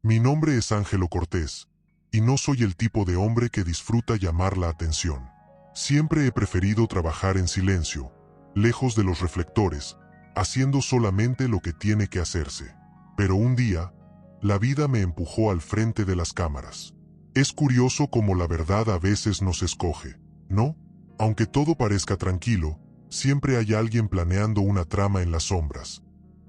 Mi nombre es Ángelo Cortés, y no soy el tipo de hombre que disfruta llamar la atención. Siempre he preferido trabajar en silencio, lejos de los reflectores, haciendo solamente lo que tiene que hacerse. Pero un día, la vida me empujó al frente de las cámaras. Es curioso cómo la verdad a veces nos escoge, ¿no? Aunque todo parezca tranquilo, siempre hay alguien planeando una trama en las sombras.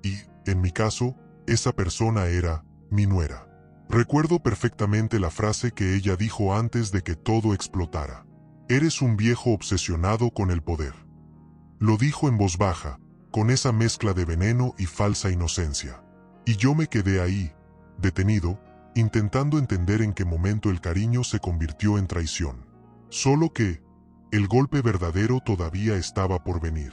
Y, en mi caso, esa persona era mi nuera. Recuerdo perfectamente la frase que ella dijo antes de que todo explotara. Eres un viejo obsesionado con el poder. Lo dijo en voz baja, con esa mezcla de veneno y falsa inocencia. Y yo me quedé ahí, detenido, intentando entender en qué momento el cariño se convirtió en traición. Solo que, el golpe verdadero todavía estaba por venir.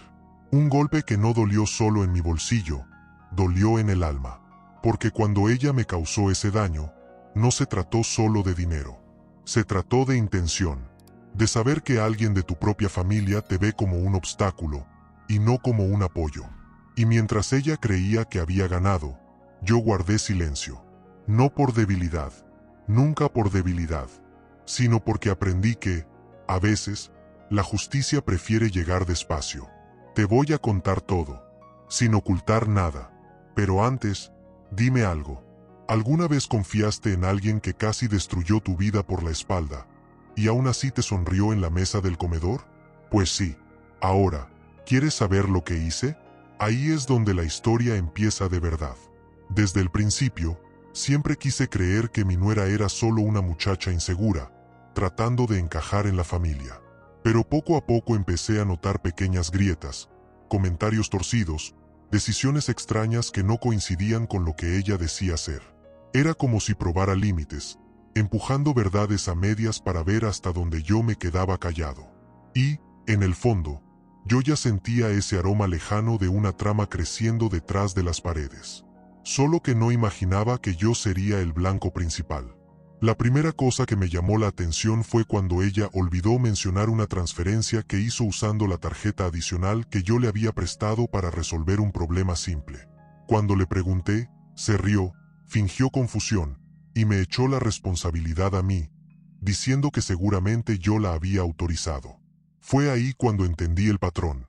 Un golpe que no dolió solo en mi bolsillo, dolió en el alma. Porque cuando ella me causó ese daño, no se trató solo de dinero. Se trató de intención. De saber que alguien de tu propia familia te ve como un obstáculo, y no como un apoyo. Y mientras ella creía que había ganado, yo guardé silencio. No por debilidad, nunca por debilidad, sino porque aprendí que, a veces, la justicia prefiere llegar despacio. Te voy a contar todo, sin ocultar nada. Pero antes, dime algo. ¿Alguna vez confiaste en alguien que casi destruyó tu vida por la espalda, y aún así te sonrió en la mesa del comedor? Pues sí. Ahora, ¿quieres saber lo que hice? Ahí es donde la historia empieza de verdad. Desde el principio, siempre quise creer que mi nuera era solo una muchacha insegura, tratando de encajar en la familia. Pero poco a poco empecé a notar pequeñas grietas, comentarios torcidos, decisiones extrañas que no coincidían con lo que ella decía ser. Era como si probara límites, empujando verdades a medias para ver hasta donde yo me quedaba callado. Y, en el fondo, yo ya sentía ese aroma lejano de una trama creciendo detrás de las paredes. Solo que no imaginaba que yo sería el blanco principal. La primera cosa que me llamó la atención fue cuando ella olvidó mencionar una transferencia que hizo usando la tarjeta adicional que yo le había prestado para resolver un problema simple. Cuando le pregunté, se rió, fingió confusión, y me echó la responsabilidad a mí, diciendo que seguramente yo la había autorizado. Fue ahí cuando entendí el patrón.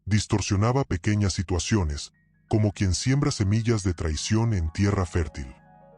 Distorsionaba pequeñas situaciones, como quien siembra semillas de traición en tierra fértil.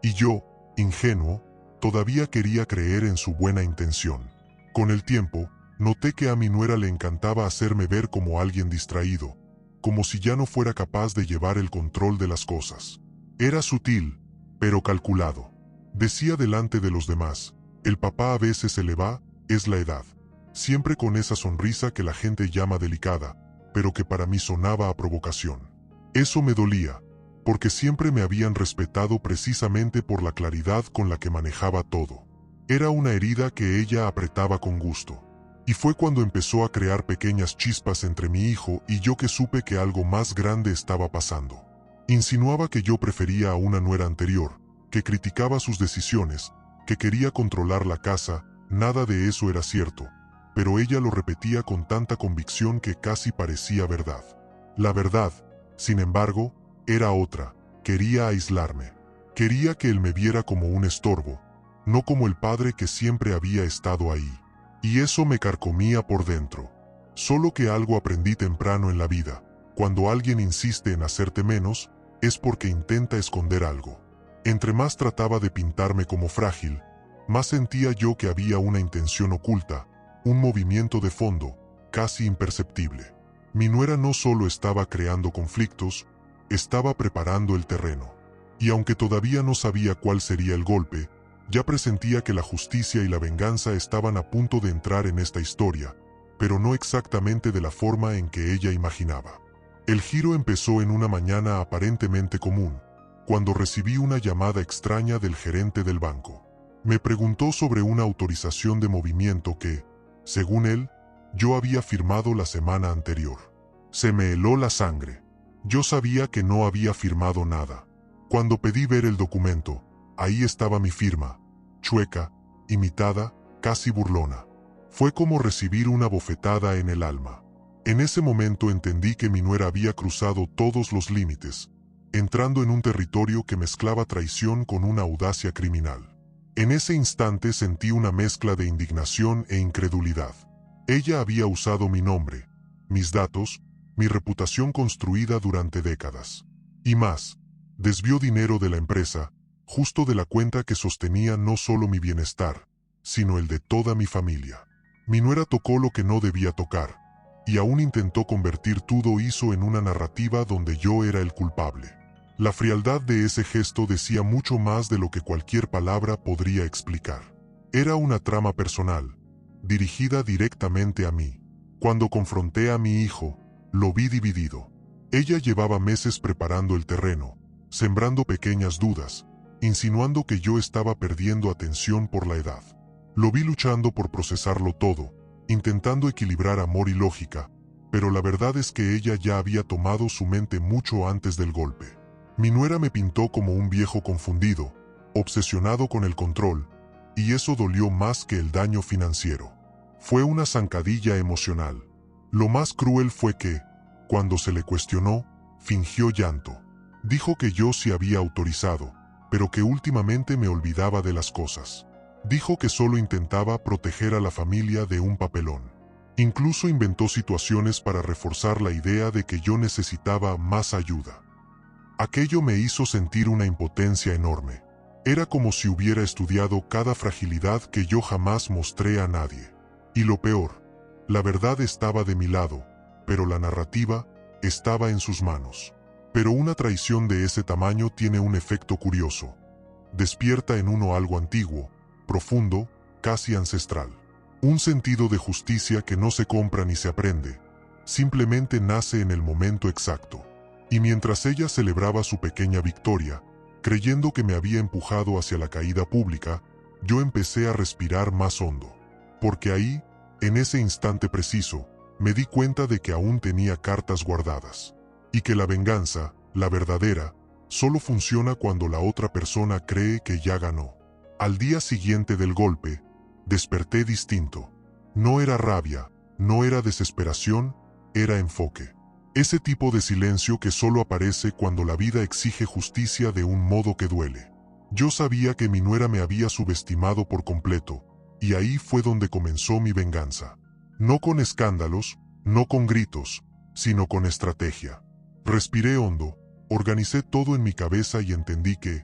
Y yo, ingenuo, todavía quería creer en su buena intención. Con el tiempo, noté que a mi nuera le encantaba hacerme ver como alguien distraído, como si ya no fuera capaz de llevar el control de las cosas. Era sutil, pero calculado. Decía delante de los demás, el papá a veces se le va, es la edad. Siempre con esa sonrisa que la gente llama delicada, pero que para mí sonaba a provocación. Eso me dolía, porque siempre me habían respetado precisamente por la claridad con la que manejaba todo. Era una herida que ella apretaba con gusto. Y fue cuando empezó a crear pequeñas chispas entre mi hijo y yo que supe que algo más grande estaba pasando. Insinuaba que yo prefería a una nuera anterior, que criticaba sus decisiones, que quería controlar la casa. Nada de eso era cierto, pero ella lo repetía con tanta convicción que casi parecía verdad. La verdad, sin embargo, era otra. Quería aislarme. Quería que él me viera como un estorbo, no como el padre que siempre había estado ahí. Y eso me carcomía por dentro. Solo que algo aprendí temprano en la vida. Cuando alguien insiste en hacerte menos, es porque intenta esconder algo. Entre más trataba de pintarme como frágil, más sentía yo que había una intención oculta, un movimiento de fondo, casi imperceptible. Mi nuera no solo estaba creando conflictos, estaba preparando el terreno. Y aunque todavía no sabía cuál sería el golpe, ya presentía que la justicia y la venganza estaban a punto de entrar en esta historia, pero no exactamente de la forma en que ella imaginaba. El giro empezó en una mañana aparentemente común, cuando recibí una llamada extraña del gerente del banco. Me preguntó sobre una autorización de movimiento que, según él, yo había firmado la semana anterior. Se me heló la sangre. Yo sabía que no había firmado nada. Cuando pedí ver el documento, ahí estaba mi firma, chueca, imitada, casi burlona. Fue como recibir una bofetada en el alma. En ese momento entendí que mi nuera había cruzado todos los límites. entrando en un territorio que mezclaba traición con una audacia criminal. En ese instante sentí una mezcla de indignación e incredulidad. Ella había usado mi nombre, mis datos, mi reputación construida durante décadas. Y más, desvió dinero de la empresa, justo de la cuenta que sostenía no solo mi bienestar, sino el de toda mi familia. Mi nuera tocó lo que no debía tocar, y aún intentó convertir todo eso en una narrativa donde yo era el culpable. La frialdad de ese gesto decía mucho más de lo que cualquier palabra podría explicar. Era una trama personal, dirigida directamente a mí. Cuando confronté a mi hijo, lo vi dividido. Ella llevaba meses preparando el terreno, sembrando pequeñas dudas, insinuando que yo estaba perdiendo atención por la edad. Lo vi luchando por procesarlo todo, intentando equilibrar amor y lógica, pero la verdad es que ella ya había tomado su mente mucho antes del golpe. Mi nuera me pintó como un viejo confundido, obsesionado con el control, y eso dolió más que el daño financiero. Fue una zancadilla emocional. Lo más cruel fue que, cuando se le cuestionó, fingió llanto. Dijo que yo sí había autorizado, pero que últimamente me olvidaba de las cosas. Dijo que solo intentaba proteger a la familia de un papelón. Incluso inventó situaciones para reforzar la idea de que yo necesitaba más ayuda. Aquello me hizo sentir una impotencia enorme. Era como si hubiera estudiado cada fragilidad que yo jamás mostré a nadie. Y lo peor, la verdad estaba de mi lado, pero la narrativa estaba en sus manos. Pero una traición de ese tamaño tiene un efecto curioso. Despierta en uno algo antiguo, profundo, casi ancestral. Un sentido de justicia que no se compra ni se aprende, simplemente nace en el momento exacto. Y mientras ella celebraba su pequeña victoria, creyendo que me había empujado hacia la caída pública, yo empecé a respirar más hondo. Porque ahí, en ese instante preciso, me di cuenta de que aún tenía cartas guardadas. Y que la venganza, la verdadera, solo funciona cuando la otra persona cree que ya ganó. Al día siguiente del golpe, desperté distinto. No era rabia, no era desesperación, era enfoque. Ese tipo de silencio que solo aparece cuando la vida exige justicia de un modo que duele. Yo sabía que mi nuera me había subestimado por completo, y ahí fue donde comenzó mi venganza. No con escándalos, no con gritos, sino con estrategia. Respiré hondo, organicé todo en mi cabeza y entendí que,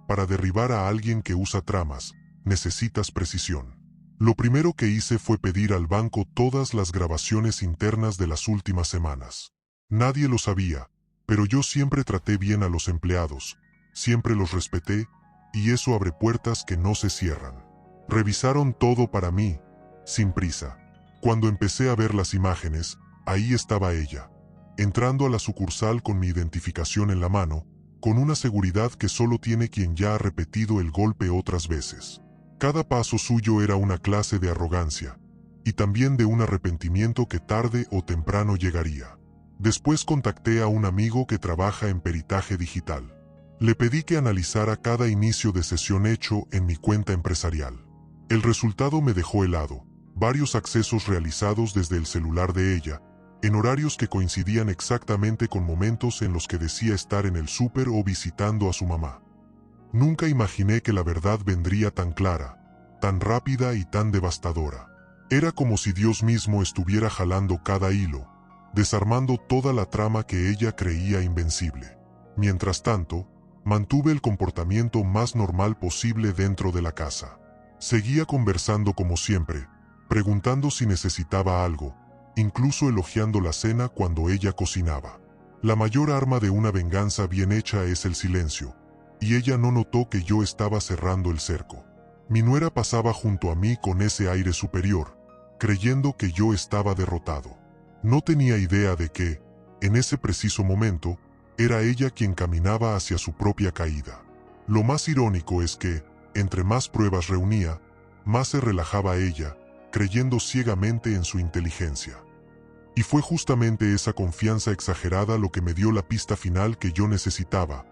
para derribar a alguien que usa tramas, necesitas precisión. Lo primero que hice fue pedir al banco todas las grabaciones internas de las últimas semanas. Nadie lo sabía, pero yo siempre traté bien a los empleados, siempre los respeté, y eso abre puertas que no se cierran. Revisaron todo para mí, sin prisa. Cuando empecé a ver las imágenes, ahí estaba ella, entrando a la sucursal con mi identificación en la mano, con una seguridad que solo tiene quien ya ha repetido el golpe otras veces. Cada paso suyo era una clase de arrogancia, y también de un arrepentimiento que tarde o temprano llegaría. Después contacté a un amigo que trabaja en peritaje digital. Le pedí que analizara cada inicio de sesión hecho en mi cuenta empresarial. El resultado me dejó helado. Varios accesos realizados desde el celular de ella, en horarios que coincidían exactamente con momentos en los que decía estar en el súper o visitando a su mamá. Nunca imaginé que la verdad vendría tan clara, tan rápida y tan devastadora. Era como si Dios mismo estuviera jalando cada hilo, desarmando toda la trama que ella creía invencible. Mientras tanto, mantuve el comportamiento más normal posible dentro de la casa. Seguía conversando como siempre, preguntando si necesitaba algo, incluso elogiando la cena cuando ella cocinaba. La mayor arma de una venganza bien hecha es el silencio, y ella no notó que yo estaba cerrando el cerco. Mi nuera pasaba junto a mí con ese aire superior, creyendo que yo estaba derrotado. No tenía idea de que, en ese preciso momento, era ella quien caminaba hacia su propia caída. Lo más irónico es que, entre más pruebas reunía, más se relajaba ella, creyendo ciegamente en su inteligencia. Y fue justamente esa confianza exagerada lo que me dio la pista final que yo necesitaba,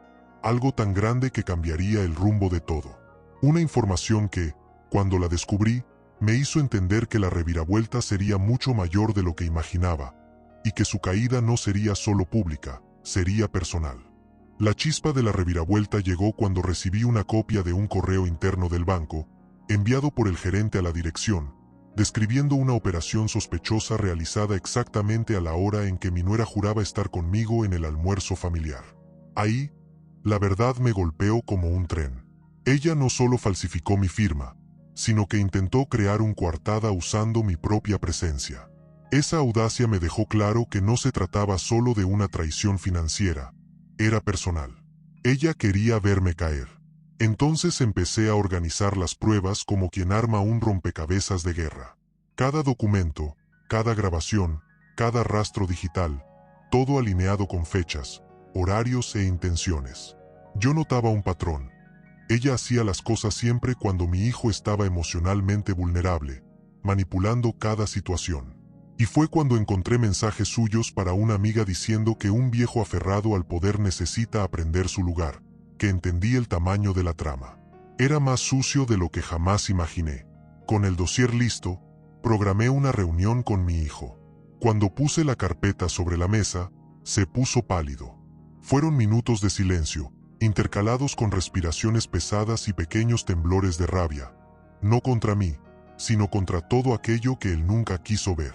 algo tan grande que cambiaría el rumbo de todo. Una información que, cuando la descubrí, me hizo entender que la reviravuelta sería mucho mayor de lo que imaginaba, y que su caída no sería solo pública, sería personal. La chispa de la reviravuelta llegó cuando recibí una copia de un correo interno del banco, enviado por el gerente a la dirección, describiendo una operación sospechosa realizada exactamente a la hora en que mi nuera juraba estar conmigo en el almuerzo familiar. Ahí, la verdad me golpeó como un tren. Ella no solo falsificó mi firma, sino que intentó crear una coartada usando mi propia presencia. Esa audacia me dejó claro que no se trataba solo de una traición financiera, era personal. Ella quería verme caer. Entonces empecé a organizar las pruebas como quien arma un rompecabezas de guerra. Cada documento, cada grabación, cada rastro digital, todo alineado con fechas, horarios e intenciones. Yo notaba un patrón. Ella hacía las cosas siempre cuando mi hijo estaba emocionalmente vulnerable, manipulando cada situación. Y fue cuando encontré mensajes suyos para una amiga diciendo que un viejo aferrado al poder necesita aprender su lugar, que entendí el tamaño de la trama. Era más sucio de lo que jamás imaginé. Con el dossier listo, programé una reunión con mi hijo. Cuando puse la carpeta sobre la mesa, se puso pálido. Fueron minutos de silencio, intercalados con respiraciones pesadas y pequeños temblores de rabia. No contra mí, sino contra todo aquello que él nunca quiso ver.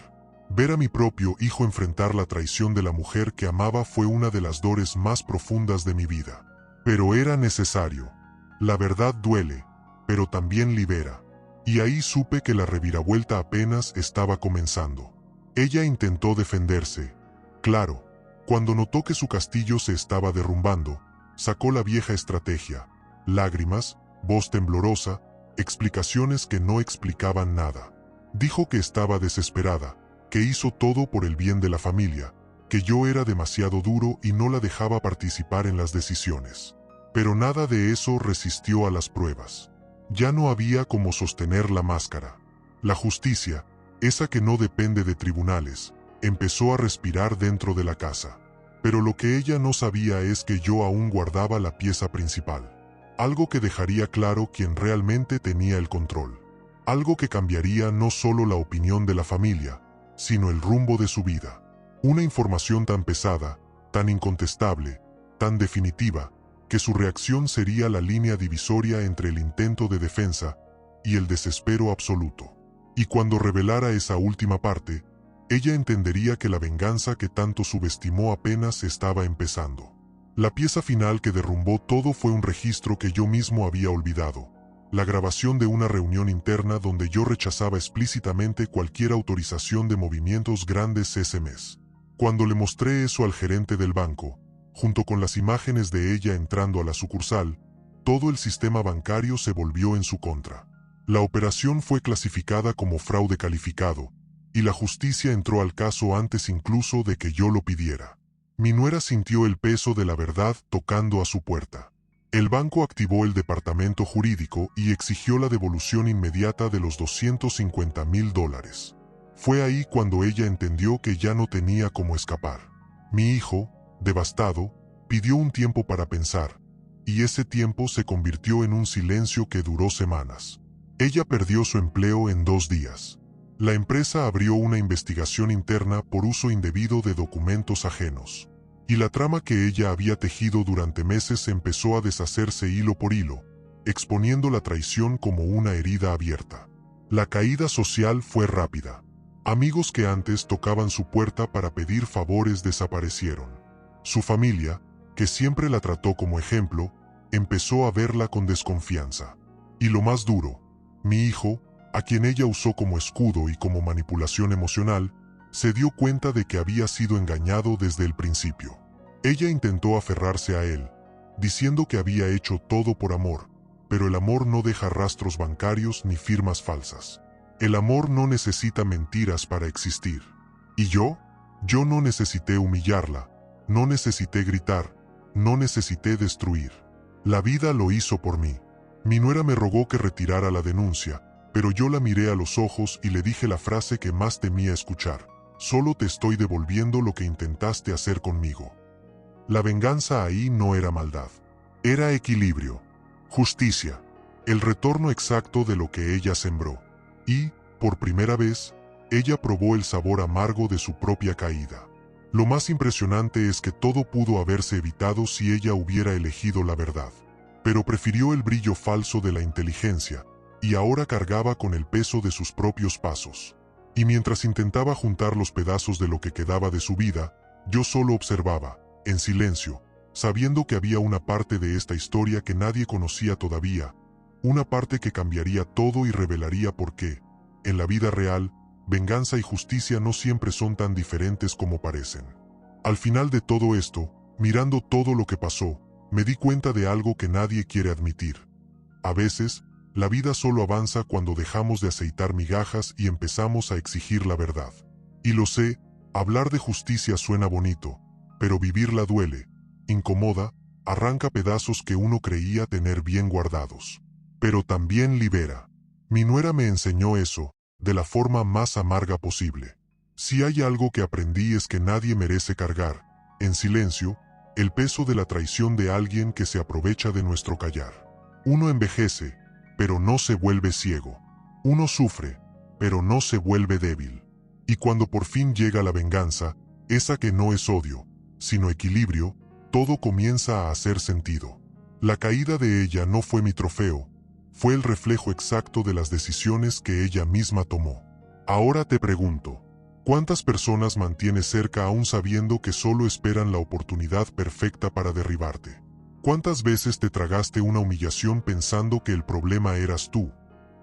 Ver a mi propio hijo enfrentar la traición de la mujer que amaba fue una de las dores más profundas de mi vida. Pero era necesario. La verdad duele, pero también libera. Y ahí supe que la reviravuelta apenas estaba comenzando. Ella intentó defenderse. Claro, cuando notó que su castillo se estaba derrumbando, sacó la vieja estrategia. Lágrimas, voz temblorosa, explicaciones que no explicaban nada. Dijo que estaba desesperada, que hizo todo por el bien de la familia, que yo era demasiado duro y no la dejaba participar en las decisiones. Pero nada de eso resistió a las pruebas. Ya no había cómo sostener la máscara. La justicia, esa que no depende de tribunales, empezó a respirar dentro de la casa. Pero lo que ella no sabía es que yo aún guardaba la pieza principal. Algo que dejaría claro quién realmente tenía el control. Algo que cambiaría no solo la opinión de la familia, sino el rumbo de su vida. Una información tan pesada, tan incontestable, tan definitiva, que su reacción sería la línea divisoria entre el intento de defensa y el desespero absoluto. Y cuando revelara esa última parte, ella entendería que la venganza que tanto subestimó apenas estaba empezando. La pieza final que derrumbó todo fue un registro que yo mismo había olvidado. La grabación de una reunión interna donde yo rechazaba explícitamente cualquier autorización de movimientos grandes ese mes. Cuando le mostré eso al gerente del banco, junto con las imágenes de ella entrando a la sucursal, todo el sistema bancario se volvió en su contra. La operación fue clasificada como fraude calificado, y la justicia entró al caso antes incluso de que yo lo pidiera. Mi nuera sintió el peso de la verdad tocando a su puerta. El banco activó el departamento jurídico y exigió la devolución inmediata de los $250,000. Fue ahí cuando ella entendió que ya no tenía cómo escapar. Mi hijo, devastado, pidió un tiempo para pensar, y ese tiempo se convirtió en un silencio que duró semanas. Ella perdió su empleo en 2 días. La empresa abrió una investigación interna por uso indebido de documentos ajenos. Y la trama que ella había tejido durante meses empezó a deshacerse hilo por hilo, exponiendo la traición como una herida abierta. La caída social fue rápida. Amigos que antes tocaban su puerta para pedir favores desaparecieron. Su familia, que siempre la trató como ejemplo, empezó a verla con desconfianza. Y lo más duro, mi hijo, a quien ella usó como escudo y como manipulación emocional, se dio cuenta de que había sido engañado desde el principio. Ella intentó aferrarse a él, diciendo que había hecho todo por amor, pero el amor no deja rastros bancarios ni firmas falsas. El amor no necesita mentiras para existir. ¿Y yo? Yo no necesité humillarla, no necesité gritar, no necesité destruir. La vida lo hizo por mí. Mi nuera me rogó que retirara la denuncia, pero yo la miré a los ojos y le dije la frase que más temía escuchar. Solo te estoy devolviendo lo que intentaste hacer conmigo. La venganza ahí no era maldad. Era equilibrio, justicia, el retorno exacto de lo que ella sembró. Y, por primera vez, ella probó el sabor amargo de su propia caída. Lo más impresionante es que todo pudo haberse evitado si ella hubiera elegido la verdad. Pero prefirió el brillo falso de la inteligencia, y ahora cargaba con el peso de sus propios pasos. Y mientras intentaba juntar los pedazos de lo que quedaba de su vida, yo solo observaba, en silencio, sabiendo que había una parte de esta historia que nadie conocía todavía, una parte que cambiaría todo y revelaría por qué, en la vida real, venganza y justicia no siempre son tan diferentes como parecen. Al final de todo esto, mirando todo lo que pasó, me di cuenta de algo que nadie quiere admitir. A veces, la vida solo avanza cuando dejamos de aceitar migajas y empezamos a exigir la verdad. Y lo sé, hablar de justicia suena bonito, pero vivirla duele, incomoda, arranca pedazos que uno creía tener bien guardados. Pero también libera. Mi nuera me enseñó eso, de la forma más amarga posible. Si hay algo que aprendí es que nadie merece cargar, en silencio, el peso de la traición de alguien que se aprovecha de nuestro callar. Uno envejece, pero no se vuelve ciego. Uno sufre, pero no se vuelve débil. Y cuando por fin llega la venganza, esa que no es odio, sino equilibrio, todo comienza a hacer sentido. La caída de ella no fue mi trofeo, fue el reflejo exacto de las decisiones que ella misma tomó. Ahora te pregunto, ¿cuántas personas mantienes cerca aún sabiendo que solo esperan la oportunidad perfecta para derribarte? ¿Cuántas veces te tragaste una humillación pensando que el problema eras tú,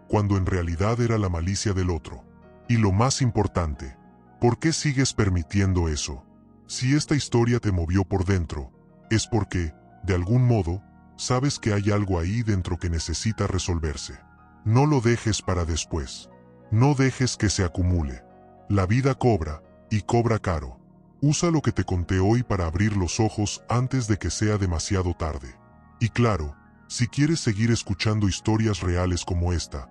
cuando en realidad era la malicia del otro? Y lo más importante, ¿por qué sigues permitiendo eso? Si esta historia te movió por dentro, es porque, de algún modo, sabes que hay algo ahí dentro que necesita resolverse. No lo dejes para después. No dejes que se acumule. La vida cobra, y cobra caro. Usa lo que te conté hoy para abrir los ojos antes de que sea demasiado tarde. Y claro, si quieres seguir escuchando historias reales como esta,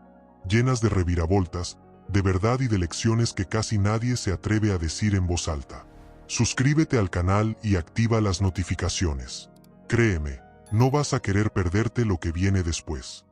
llenas de reviravoltas, de verdad y de lecciones que casi nadie se atreve a decir en voz alta, suscríbete al canal y activa las notificaciones. Créeme, no vas a querer perderte lo que viene después.